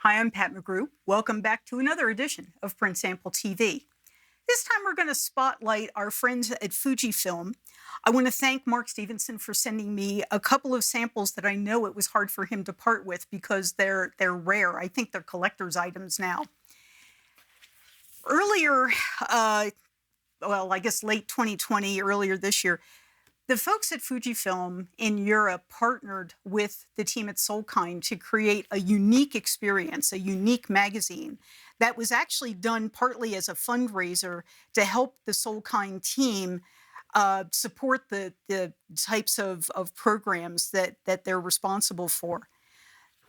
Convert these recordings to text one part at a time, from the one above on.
Hi, I'm Pat McGrew. Welcome back to another edition of Print Sample TV. This time we're going to spotlight our friends at Fujifilm. I want to thank Mark Stevenson for sending me a couple of samples that I know it was hard for him to part with because they're rare. I think they're collector's items now. Earlier, I guess late 2020, earlier this year, the folks at Fujifilm in Europe partnered with the team at Solkind to create a unique experience, a unique magazine that was actually done partly as a fundraiser to help the Solkind team support the types of programs that they're responsible for.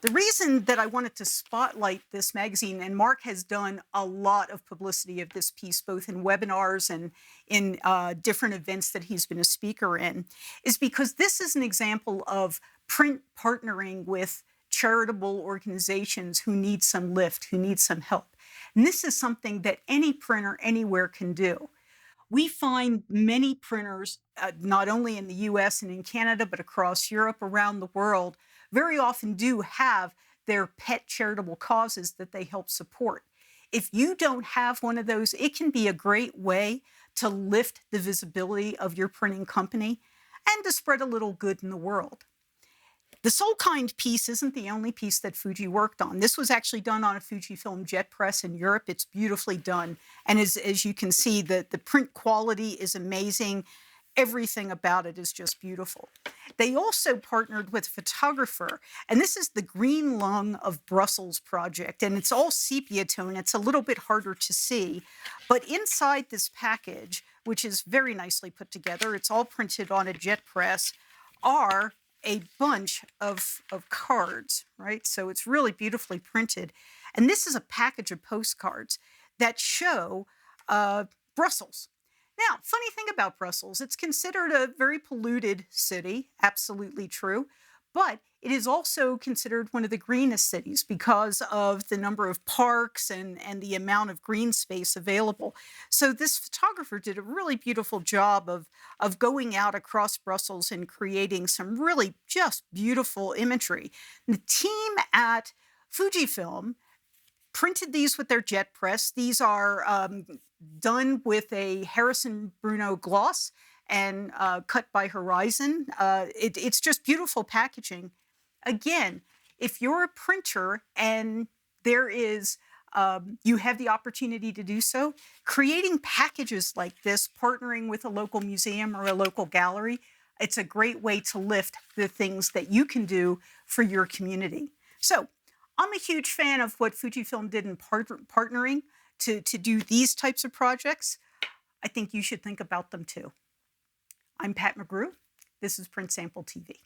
The reason that I wanted to spotlight this magazine, and Mark has done a lot of publicity of this piece, both in webinars and in different events that he's been a speaker in, is because this is an example of print partnering with charitable organizations who need some lift, who need some help. And this is something that any printer anywhere can do. We find many printers, not only in the US and in Canada, but across Europe, around the world, very often do have their pet charitable causes that they help support. If you don't have one of those, it can be a great way to lift the visibility of your printing company and to spread a little good in the world. The Solkind piece isn't the only piece that Fuji worked on. This was actually done on a Fujifilm JetPress in Europe. It's beautifully done. And as you can see, the print quality is amazing. Everything about it is just beautiful. They also partnered with a photographer, and this is the Green Lung of Brussels project, and it's all sepia tone. It's a little bit harder to see, but inside this package, which is very nicely put together, it's all printed on a JetPress, are a bunch of cards, right? So it's really beautifully printed. And this is a package of postcards that show Brussels. Now, funny thing about Brussels, it's considered a very polluted city, absolutely true, but it is also considered one of the greenest cities because of the number of parks and the amount of green space available. So this photographer did a really beautiful job of going out across Brussels and creating some really just beautiful imagery. The team at Fujifilm printed these with their JetPress. These are done with a Harrison Bruno gloss and cut by Horizon. It's just beautiful packaging. Again, if you're a printer and there is, you have the opportunity to do so, creating packages like this, partnering with a local museum or a local gallery, it's a great way to lift the things that you can do for your community. So I'm a huge fan of what Fujifilm did in partnering to do these types of projects. I think you should think about them too. I'm Pat McGrew. This is Print Sample TV.